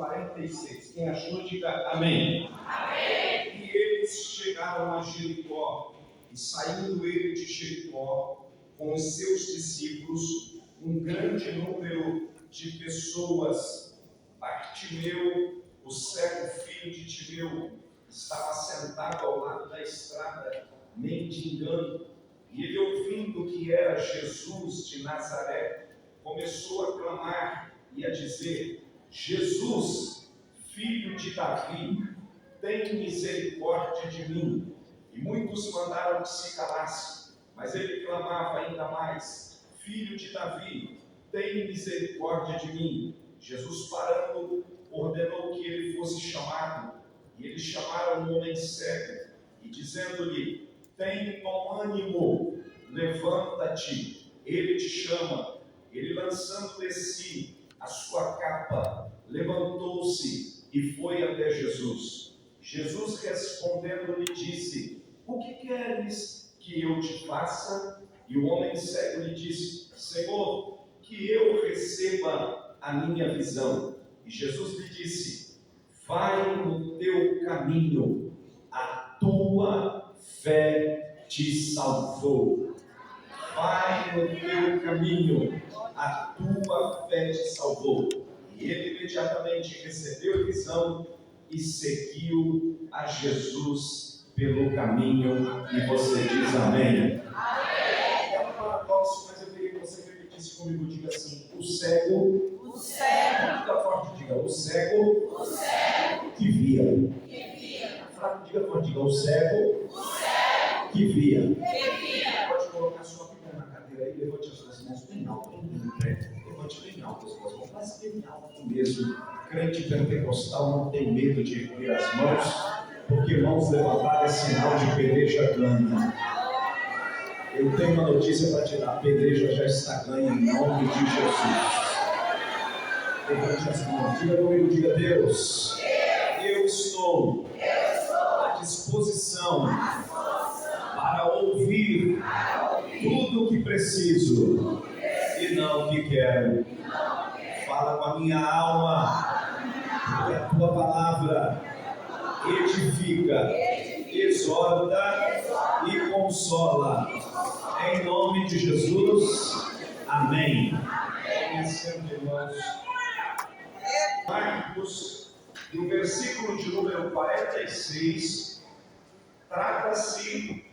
46. Quem achou, diga amém. Amém. E eles chegaram a Jericó, e saindo ele de Jericó, com os seus discípulos, um grande número de pessoas. Bartimeu, o cego filho de Timeu, estava sentado ao lado da estrada, mendigando, e ele, ouvindo que era Jesus de Nazaré, começou a clamar e a dizer: Jesus, filho de Davi, tem misericórdia de mim. E muitos mandaram que se calasse, mas ele clamava ainda mais: Filho de Davi, tem misericórdia de mim. Jesus, parando, ordenou que ele fosse chamado, e eles chamaram o homem cego, e dizendo-lhe: tem bom ânimo, levanta-te, ele te chama. Ele, lançando de si a sua capa, levantou-se e foi até Jesus. Jesus, respondendo, lhe disse: o que queres que eu te faça? E o homem cego lhe disse: Senhor, que eu receba a minha visão. E Jesus lhe disse: vai no teu caminho, a tua fé te salvou. Vai no teu caminho, a tua fé te salvou. E ele imediatamente recebeu a visão e seguiu a Jesus pelo caminho. E você diz amém. Amém. É um paradoxo, mas eu queria que você repetisse comigo. Diga assim: o cego, diga forte, diga: o cego, que via. Diga forte, diga: o cego, que via. Pode colocar sua Bíblia na cadeira aí, levante as suas mãos bem alto, em pé. Levante bem alto as suas mãos, mas bem alto mesmo. Crente pentecostal não tem medo de erguer as mãos, porque mãos levantadas é sinal de peleja ganha. Eu tenho uma notícia para te dar: a peleja já está ganha em nome de Jesus. Levante as mãos, diga comigo, diga: Deus, eu estou à disposição para ouvir tudo o que preciso e não o que quero. Fala com a minha alma, porque a tua palavra edifica, exorta e consola. Em nome de Jesus, amém. Conhecendo, irmãos, Marcos, no versículo de número 46, trata-se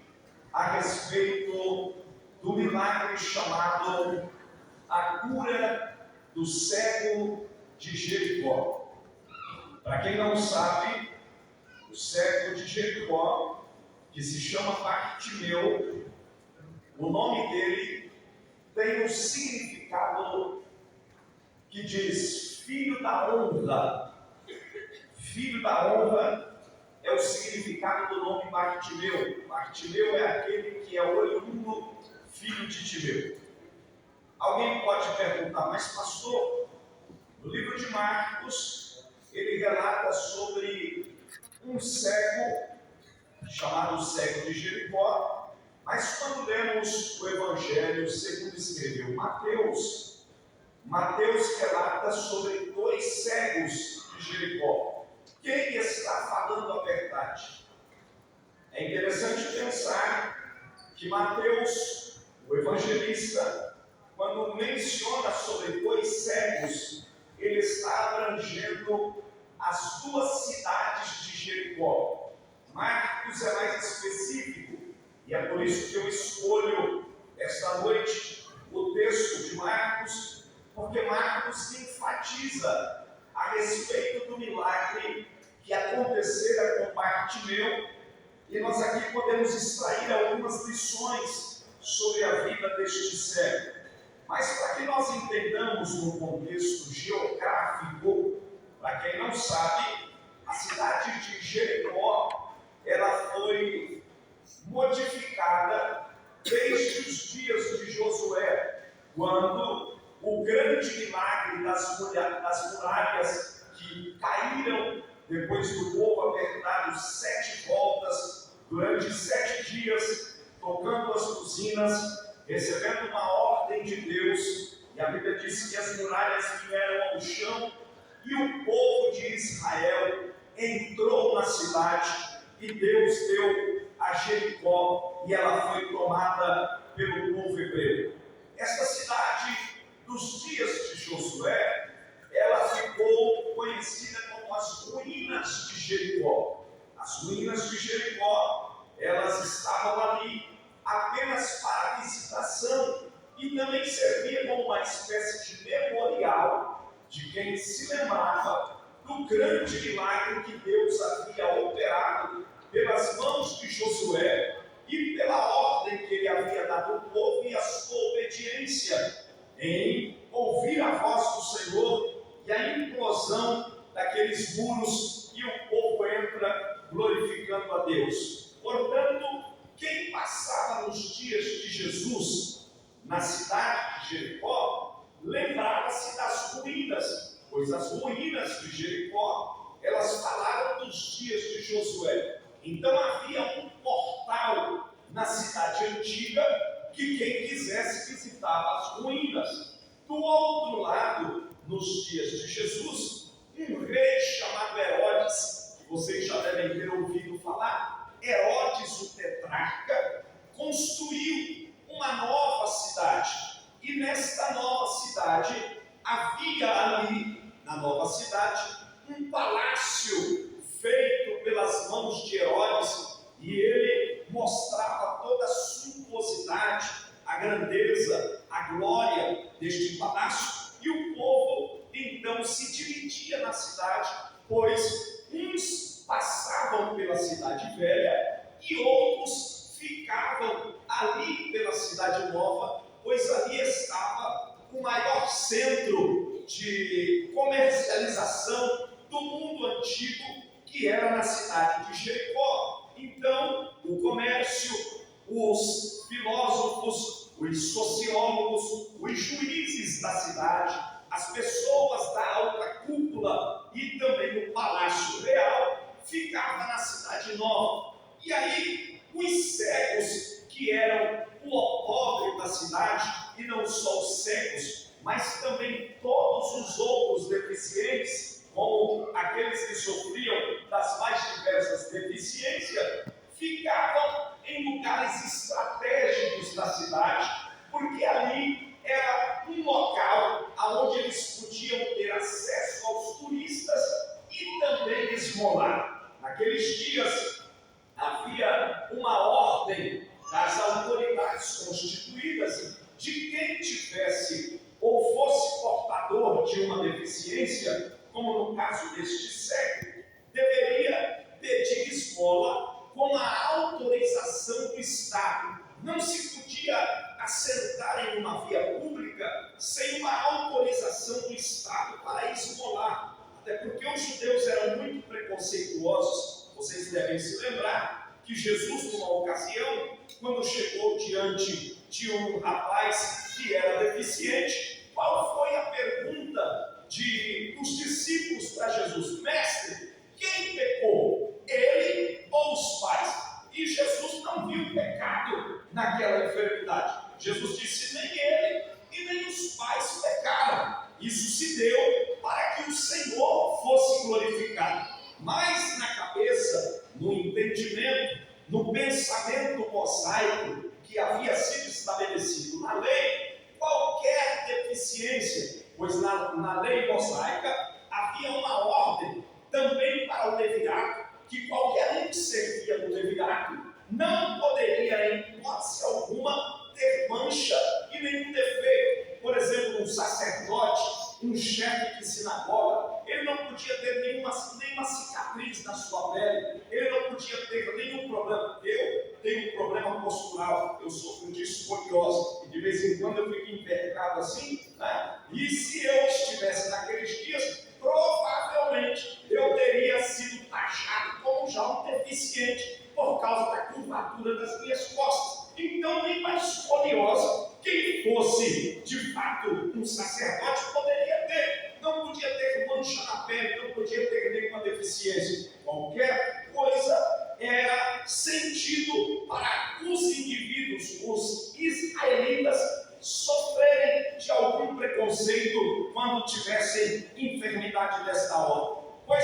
a respeito do milagre chamado a cura do cego de Jericó. Para quem não sabe, o cego de Jericó, que se chama Bartimeu, o nome dele tem um significado que diz filho da honra. Filho da honra é o significado do nome Bartimeu. Bartimeu é aquele que é oriundo, filho de Timeu. Alguém pode perguntar: mas pastor, no livro de Marcos, ele relata sobre um cego, chamado cego de Jericó, mas quando lemos o Evangelho segundo escreveu Mateus relata sobre dois cegos de Jericó. Quem está falando a verdade? É interessante pensar que Mateus, o evangelista, quando menciona sobre dois cegos, ele está abrangendo as duas cidades de Jericó. Marcos é mais específico, e é por isso que eu escolho esta noite o texto de Marcos, porque Marcos enfatiza a respeito do milagre que acontecera com Bartimeu, e nós aqui podemos extrair algumas lições sobre a vida deste cego. Mas para que nós entendamos no contexto geográfico, para quem não sabe, a cidade de Jericó, ela foi modificada desde os dias de Josué, quando o grande milagre das muralhas que caíram depois do povo haver dado 7 voltas durante 7 dias, tocando as buzinas, recebendo uma ordem de Deus, e a Bíblia diz que as muralhas vieram ao chão, e o povo de de Israel entrou na cidade e Deus deu a Jericó e ela foi tomada pelo povo hebreu. Esta cidade, dos dias de Josué, ela ficou conhecida como as ruínas de Jericó. As ruínas de Jericó, elas estavam ali apenas para visitação e também servia como uma espécie de memorial de quem se lembrava do grande milagre que Deus havia operado pelas mãos de Josué e pela ordem que ele havia dado ao povo e a sua obediência em ouvir a voz do Senhor e a implosão daqueles muros e o povo entra glorificando a Deus. Portanto, quem passava nos dias de Jesus na cidade de Jericó, lembrava-se das ruínas, pois as ruínas de Jericó, elas falaram dos dias de Josué. Então havia um portal na cidade antiga que quem quisesse visitava as ruínas. Do outro lado, nos dias de Jesus, um rei chamado Herodes, que vocês já devem ter ouvido falar, Herodes o tetrarca, construiu uma nova cidade. E nesta nova cidade, havia ali, na nova cidade, um palácio feito pelas mãos de Herodes, e ele mostrava toda a suntuosidade, a grandeza, a glória deste palácio, e o povo então se dividia na cidade, pois uns passavam pela cidade velha e outros ficavam ali pela cidade nova, pois ali estava o maior centro de comercialização do mundo antigo, que era na cidade de Jericó. Então, o comércio, os filósofos, os sociólogos, os juízes da cidade, as pessoas da alta cúpula e também o palácio real ficavam na cidade nova. E aí, os cegos, que eram o opróbrio da cidade, e não só os cegos, mas também todos os outros deficientes, como aqueles que sofriam das mais diversas deficiências, ficavam em lugares estratégicos da cidade, porque ali era um local onde eles podiam ter acesso aos turistas e também esmolar. Naqueles dias havia uma ordem das autoridades constituídas de quem tivesse ou fosse portador de uma deficiência, como no caso deste cego, deveria pedir esmola com a autorização do Estado. Não se podia assentar em uma via pública sem uma autorização do Estado para esmolar, até porque os judeus eram muito preconceituosos. Vocês devem se lembrar que Jesus, numa ocasião, quando chegou diante de um rapaz que era deficiente, qual foi a pergunta dos discípulos para Jesus? Mestre, quem pecou? Ele ou os pais? E Jesus não viu pecado naquela enfermidade. Jesus disse, nem ele e nem os pais pecaram. Isso se deu para que o Senhor fosse glorificado. Mas na cabeça, no entendimento, no pensamento mosaico que havia sido estabelecido na lei, qualquer deficiência, pois na lei mosaica havia uma ordem também para o levirato, que qualquer um que servia no levirato não poderia, em hipótese alguma, ter mancha e nenhum defeito. Por exemplo, um sacerdote, um chefe de sinagoga, ele não podia ter nenhuma cicatriz na sua pele, ele não podia ter nenhum problema. Eu tenho um problema postural, eu sofro de escoliose, e de vez em quando eu fico envergado assim, né? E se eu estivesse naqueles dias, provavelmente eu teria sido taxado como já um deficiente por causa da curvatura das minhas costas. Então, nem mais escoliose, quem fosse de fato um sacerdote poderia ter. Não podia ter mancha na pele, não podia ter nenhuma deficiência. Qualquer coisa era sentido para os indivíduos, os israelitas, sofrerem de algum preconceito quando tivessem enfermidade desta ordem. Pois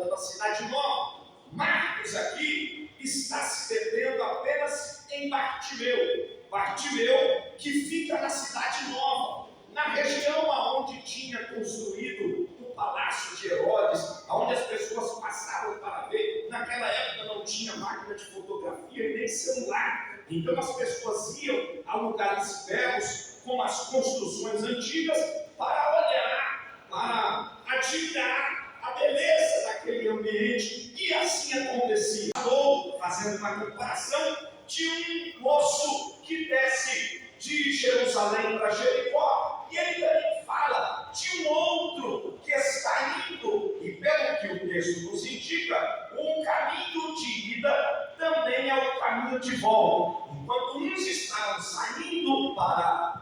falando da cidade nova. Marcos aqui está se detendo apenas em Bartimeu. Bartimeu, que fica na cidade nova, na região onde tinha construído o palácio de Herodes, onde as pessoas passavam para ver. Naquela época não tinha máquina de fotografia e nem celular. Então as pessoas iam a lugares velhos, com as construções antigas, para olhar, para admirar a beleza daquele ambiente. E assim acontecia. Estou fazendo uma comparação de um moço que desce de Jerusalém para Jericó, e ele também fala de um outro que está indo, e pelo que o texto nos indica, o caminho de ida também é o caminho de volta. Enquanto uns estavam saindo da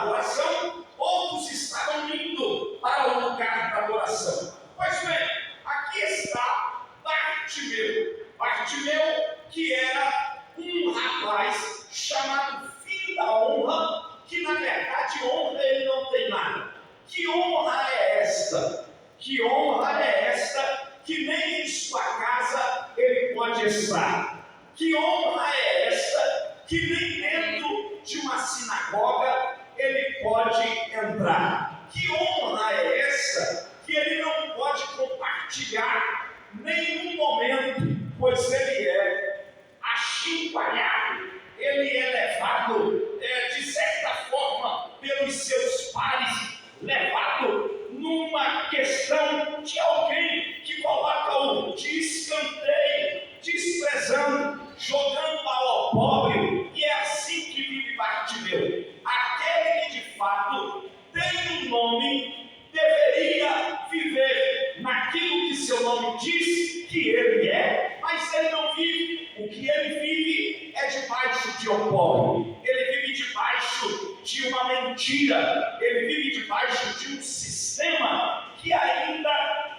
adoração, outros estavam indo para o lugar da adoração. Pois bem, aqui está Bartimeu. Bartimeu, que era um rapaz chamado filho da honra, que na verdade honra ele não tem nada. Que honra é esta? Que honra é esta que nem em sua casa ele pode estar? Que honra é esta que nem dentro de uma sinagoga ele pode entrar? Que honra é essa que ele não pode compartilhar nenhum momento, pois ele é achincalhado, ele é levado, de certa forma, pelos seus pares, levado numa questão de alguém que coloca-o de escanteio, desprezando, jogando mal ao pobre. E é assim que vive Bartimeu. Aquele que de fato tem um nome, deveria viver naquilo que seu nome diz que ele é, mas ele não vive. O que ele vive é debaixo de um pobre. Ele vive debaixo de uma mentira. Ele vive debaixo de um sistema que ainda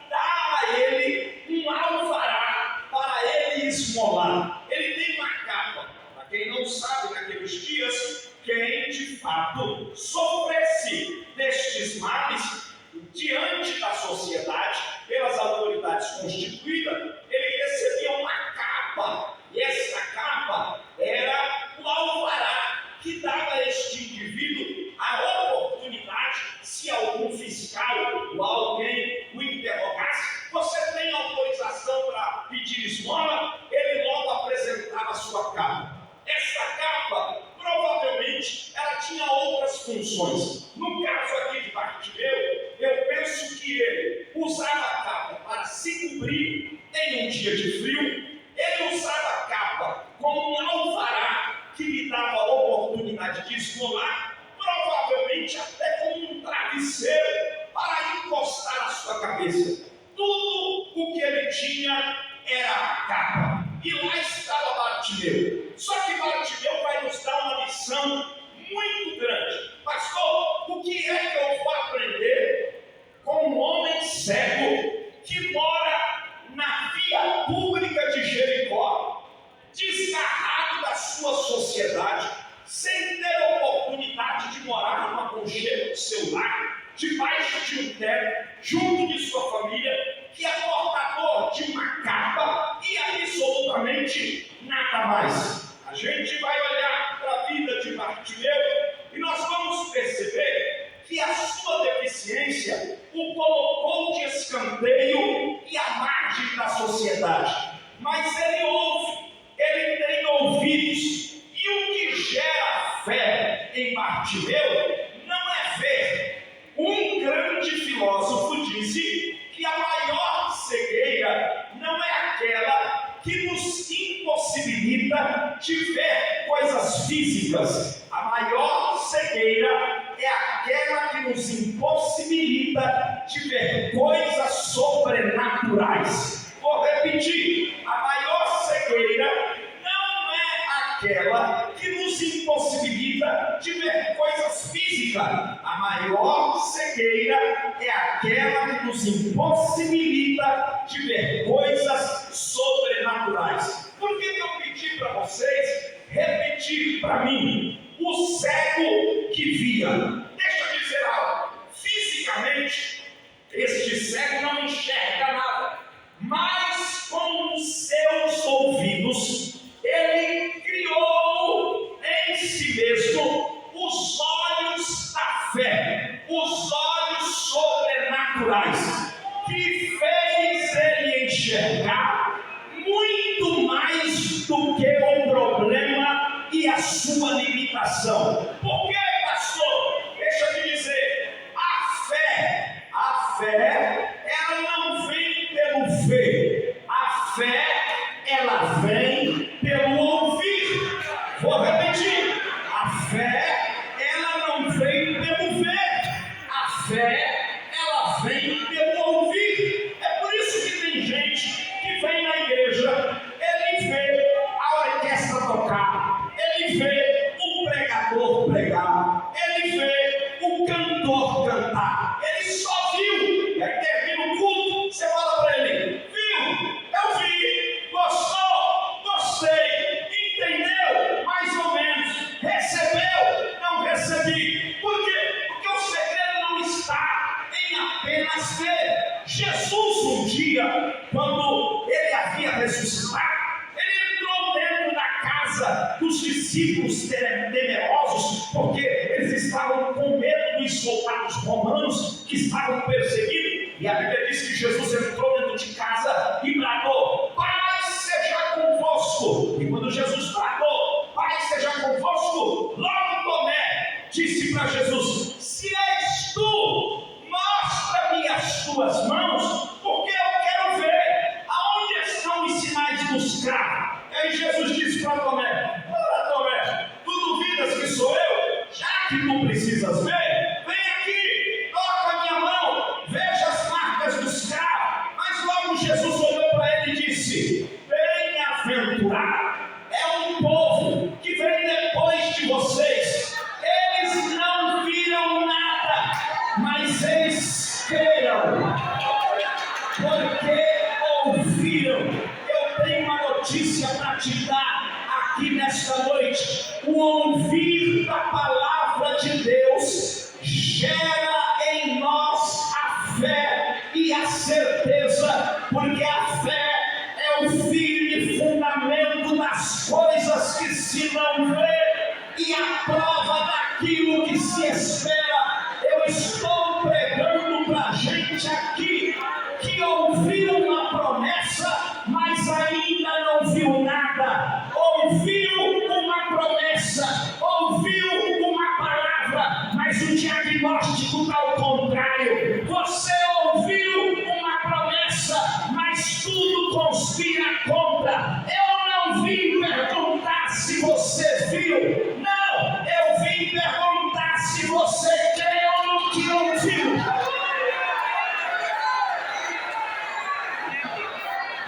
dá a ele um alvará para ele esmolar. Ele tem uma capa. Para quem não sabe, naqueles dias, quem de fato sofresse destes males diante da sociedade, pelas autoridades constituídas, ele recebia uma capa. E essa capa era o alvará que dava a este indivíduo a oportunidade, se algum fiscal ou alguém o interrogasse: você tem autorização para pedir esmola? Ele logo apresentava a sua capa. Essa capa, provavelmente, ela tinha outras funções. No caso aqui de Bartimeu, eu penso que ele usava a capa para se cobrir em um dia de frio. Ele usava a capa como um alvará que lhe dava a oportunidade de esmolar, provavelmente até como um travesseiro para encostar a sua cabeça. Tudo o que ele tinha era a capa. E lá estava Bartimeu. Só que Bartimeu vai nos dar uma lição muito grande. Pastor, o que é que eu vou aprender com um homem cego que mora na via pública de Jericó, desgarrado da sua sociedade, sem ter oportunidade de morar num aconchego do seu lar, debaixo de um teto, junto de sua família, que é portador de uma capa e absolutamente nada mais? A gente vai olhar para a vida de Bartimeu e nós vamos perceber que a sua deficiência o colocou de escanteio e à margem da sociedade. Mas ele ouve, ele tem ouvidos, e o que gera fé em Bartimeu não é ver. Um grande filósofo disse que a maior cegueira não é aquela que nos impossibilita de ver coisas físicas. A maior cegueira é aquela que nos impossibilita de ver coisas sobrenaturais. Vou repetir: a maior cegueira não é aquela que nos impossibilita de ver coisas físicas. A maior cegueira é aquela que nos impossibilita de ver coisas sobrenaturais. Por que eu pedi para vocês repetir para mim? O cego que via. Deixa eu dizer algo. Fisicamente, este cego não enxerga nada. enxergar muito mais do que o problema e a sua limitação. Por quê, pastor? Deixa eu te dizer, a fé, ela não vem pelo ver, a fé, ela vem pelo ouvir. Vou repetir, a fé, ela não vem pelo ver, a fé, ela vem pelo ouvir. É por isso que tem gente que vem na igreja, ele vê a orquestra tocar, ele vê o pregador pregar, ele vê o cantor cantar, ele só viu, e aí termina o culto, você fala para ele, viu, eu vi, gostou, gostei, entendeu, mais ou menos, recebeu, não recebi. Por quê? Porque o segredo não está em apenas ver. Jesus um dia, quando ele havia ressuscitado, ele entrou dentro da casa dos discípulos temerosos, porque eles estavam com medo dos soldados romanos que estavam perseguindo. E a Bíblia diz que Jesus entrou dentro de casa e bradou: Pai seja convosco. E quando Jesus bradou: Pai seja convosco, logo Tomé disse para Jesus: Se és tu, mostra-me as tuas mãos, porque eu quero ver aonde estão os sinais dos cravos. E aí Jesus disse para Tomé: Ora, Tomé, tu duvidas que sou eu? Já que tu precisas ver, vem aqui, toca a minha mão, veja as marcas dos cravos. Mas logo Jesus olhou para ele e disse: Bem-aventurado é um povo que vem depois de vocês. Eles não viram nada, mas eles creram, porque ouviram. Eu tenho uma notícia para te dar aqui nesta noite. O ouvir da palavra de Deus gera em nós a fé e a certeza, porque a fé é o firme fundamento das coisas que se não vê e a prova daquilo que se espera. Eu estou pregando para a gente aqui que ouviu uma promessa, mas ainda não viu nada. Ouviu uma promessa, ouviu uma palavra, mas o diagnóstico está ao contrário. Você ouviu uma promessa, mas tudo conspira contra. Eu não vim perguntar se você viu, não, eu vim perguntar se você creu no que ouviu.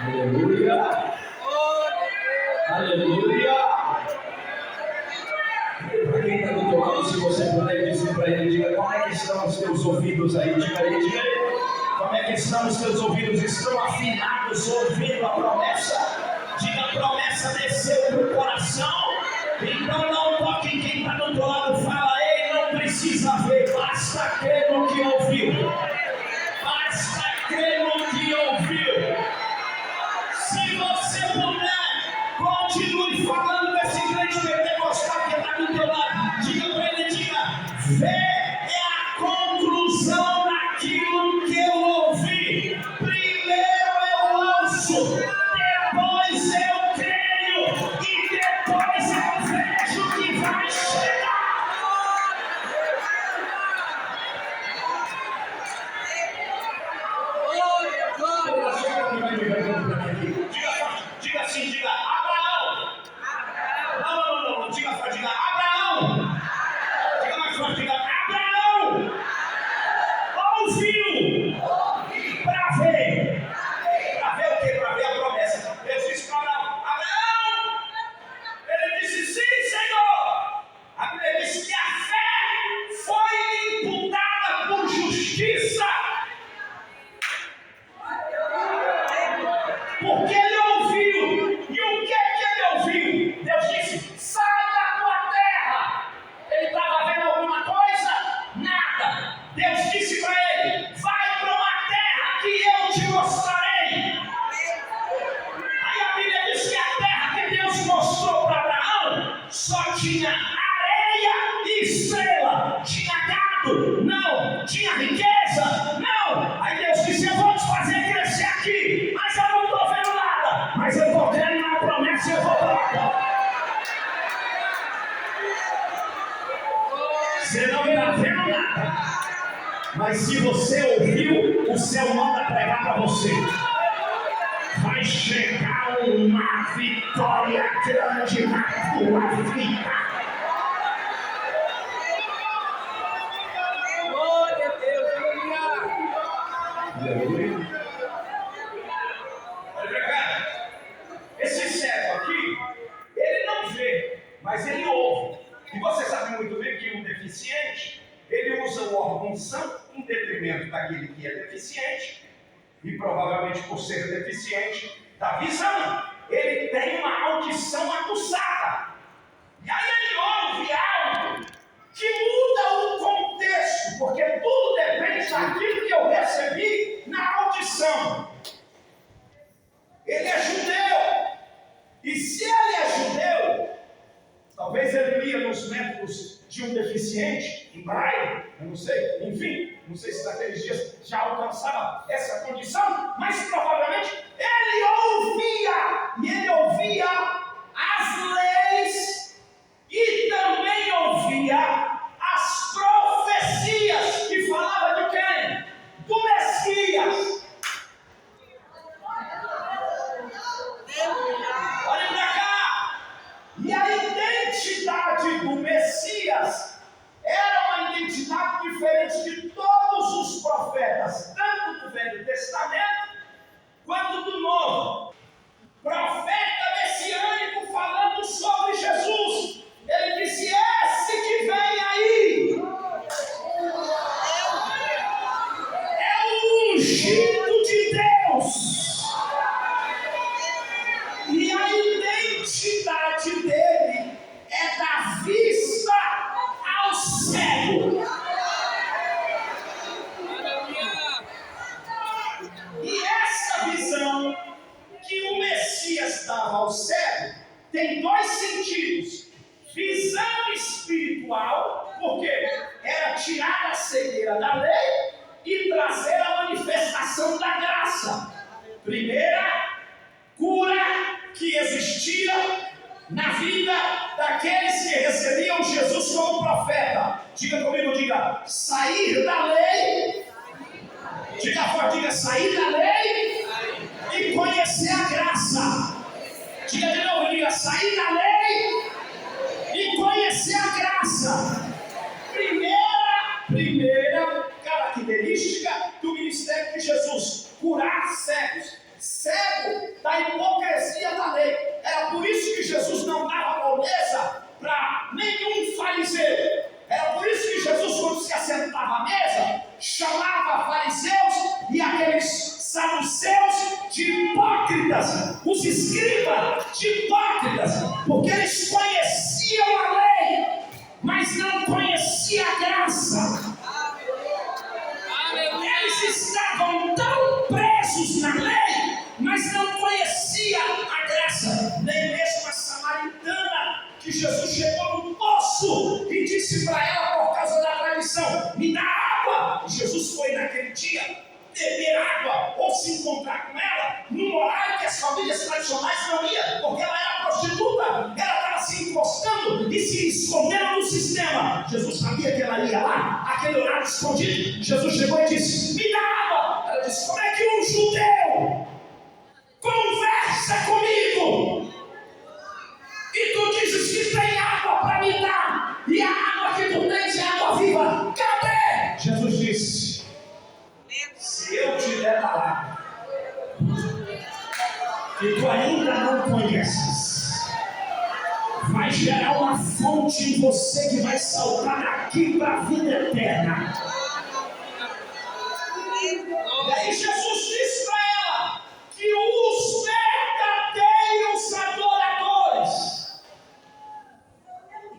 Aleluia! Aleluia! Para quem está do teu lado, se você puder dizer para ele, diga: como é que estão os teus ouvidos aí? Diga aí. Como é que estão os teus ouvidos? Estão afinados ouvindo a promessa? Diga: a promessa desceu para o coração. Então não toque em quem está do teu lado. Fala: ei, não precisa ver, basta crer no que ouviu. Basta crer no que ouviu. Se você puder, continue falando com esse crente pentecostal que está do teu lado. Diga para ele, diga: fé é a conclusão daquilo que eu ouvi. Primeiro eu ouço, depois eu creio e depois eu vejo que vai chegar. Diga assim, diga: Abraão. Não, diga forte, diga: Abraão. Diga mais forte, diga: Abraão. Ouviu. Para ver. Para ver o quê? Para ver a promessa. Deus disse para Abraão: Abraão. Ele disse: sim, Senhor. A Bíblia diz que a fé foi imputada por justiça. Porque ele ouviu. E o que ele ouviu? Deus disse: sai da tua terra. Ele estava vendo alguma coisa? Nada. Deus disse para ele: vai para uma terra que eu te mostrarei. Aí a Bíblia diz que a terra que Deus mostrou para Abraão só tinha areia e estrela. Tinha gado? Não. Tinha riqueza? Não. Aí Deus disse: eu vou te fazer crescer aqui, mas eu não estou nada. Mas se você ouviu, o céu manda pregar para você. Vai chegar uma vitória grande na tua vida. Glória a Deus, Aleluia. Olha pra cá. Esse cego aqui, ele não vê, mas ele ouve. E você sabe muito bem que um deficiente, ele usa o órgão são em detrimento daquele que é deficiente. E provavelmente por ser deficiente da visão, ele tem uma audição aguçada. E aí ele ouve algo que muda o contexto, porque tudo depende daquilo que eu recebi na audição. Ele é judeu, e se ele é judeu, talvez ele lia nos métodos de um deficiente, em braille, eu não sei, enfim, não sei se naqueles dias já alcançava essa condição, mas provavelmente ele ouvia, e ele ouvia as leis, e também ouvia as profecias, que falava de quem? Do Messias. Olhem para cá. E a identidade do Messias era uma identidade diferente de todos os profetas, tanto do Velho Testamento quanto do Novo. Profeta messiânico falando sobre Jesus. Ele disse: esse que vem aí é o ungido de Deus. E a identidade dele é da vista ao cego. E essa visão que o Messias dava ao cego tem dois sentidos: visão espiritual, porque era tirar a cegueira da lei e trazer a manifestação da graça. Primeira cura que existia na vida daqueles que recebiam Jesus como profeta. Diga comigo, diga: sair da lei. Diga forte, diga: sair da lei e conhecer a graça. Diga de novo, diga: sair da lei e conhecer a graça. Primeira característica do ministério de Jesus: curar cegos. Cego da hipocrisia da lei. Era por isso que Jesus não dava moleza para nenhum fariseu. Era por isso que Jesus, quando se assentava à mesa, chamava fariseus e aqueles saduceus de hipócritas, os escribas de hipócritas, porque eles conheciam a lei, mas não conheciam a graça. Eles estavam tão presos na lei, mas não conheciam a graça. Nem mesmo a samaritana, que Jesus chegou no poço e disse para ela, por causa da tradição: me dá água. E Jesus foi naquele dia beber água ou se encontrar com ela num horário que as famílias tradicionais não iam, porque ela era prostituta, ela estava se encostando e se escondendo no sistema. Jesus sabia que ela ia lá, aquele horário escondido. Jesus chegou e disse: me dá água. Ela disse: como é que um judeu conversa comigo e tu dizes que tem água para me dar, e a água que tu tens é água viva? Cadê? Jesus disse: se eu te der da água que tu ainda não conheces, vai gerar uma fonte em você que vai saltar daqui para a vida eterna. E aí Jesus disse para ela que os verdadeiros adoradores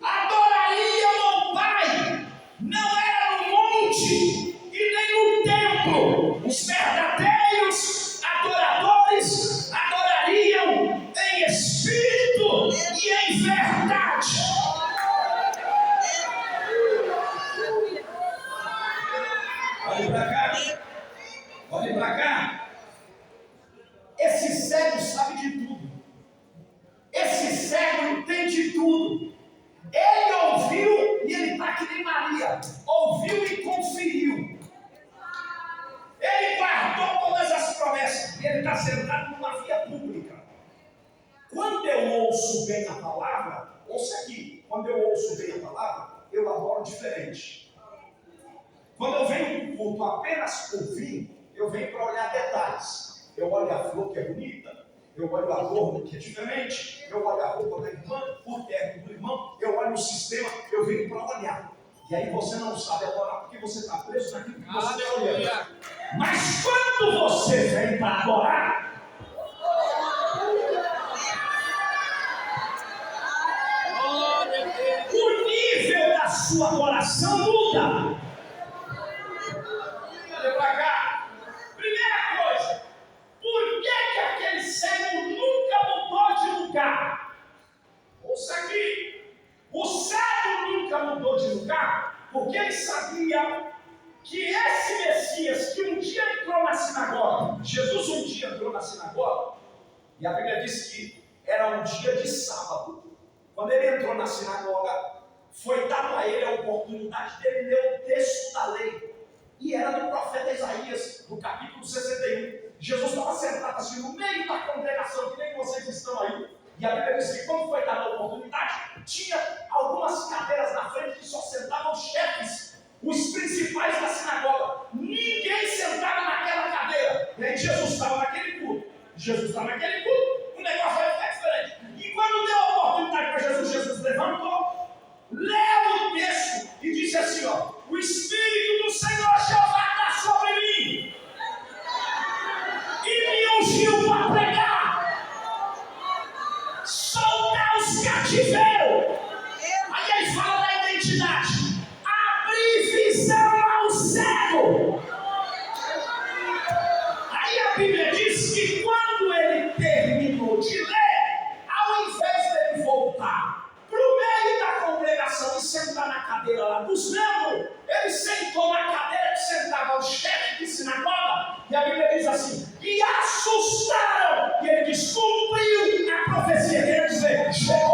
adorariam ao Pai, não era no monte e nem no templo. Os verdadeiros adoradores adorariam em espírito e em verdade. Olhe para cá. Olhe para cá. Esse cego sabe de tudo. Esse cego entende tudo. Ele ouviu e ele está que nem Maria. Ouviu e Quando eu ouço bem a palavra, ouça aqui, quando eu ouço bem a palavra, eu adoro diferente. Quando eu venho no culto apenas por vir, eu venho para olhar detalhes. Eu olho a flor que é bonita, eu olho a adorno que é diferente, eu olho a roupa da irmã, o terno do irmão, eu olho o sistema, eu venho para olhar. E aí você não sabe adorar porque você está preso naquilo que você está olhando. Mas quando você vem para adorar, o nível da sua adoração muda. Olha para cá. Primeira coisa, por que aquele cego nunca mudou de lugar? Ouça aqui. O cego nunca mudou de lugar porque ele sabia que esse Messias, que um dia entrou na sinagoga, Jesus um dia entrou na sinagoga, e a Bíblia diz que era um dia de sábado. Quando ele entrou na sinagoga, foi dado a ele a oportunidade dele ler o texto da lei. E era do profeta Isaías, no capítulo 61. Jesus estava sentado assim no meio da congregação, que nem vocês estão aí. E a Bíblia diz que quando foi dada a oportunidade, tinha algumas cadeiras na frente que só sentavam os chefes, os principais da sinagoga. Ninguém sentava naquela cadeira. E aí Jesus estava naquele culto. O negócio vai ficar diferente. E quando deu a oportunidade para Jesus, Jesus levantou, leu o texto e disse assim, ó: o Espírito do Senhor Jeová está sobre mim e me ungiu para pregar, soltar os cativeiros. Aí ele fala da identidade: abrir visão ao cego. Aí a Bíblia diz que quando ele terminou de ler, ao invés dele voltar para o meio da congregação e sentar na cadeira lá dos membros, ele sentou na cadeira que sentava o chefe de sinagoga. E a Bíblia diz assim: e assustaram. E ele diz: cumpriu a profecia. Quer dizer, chegou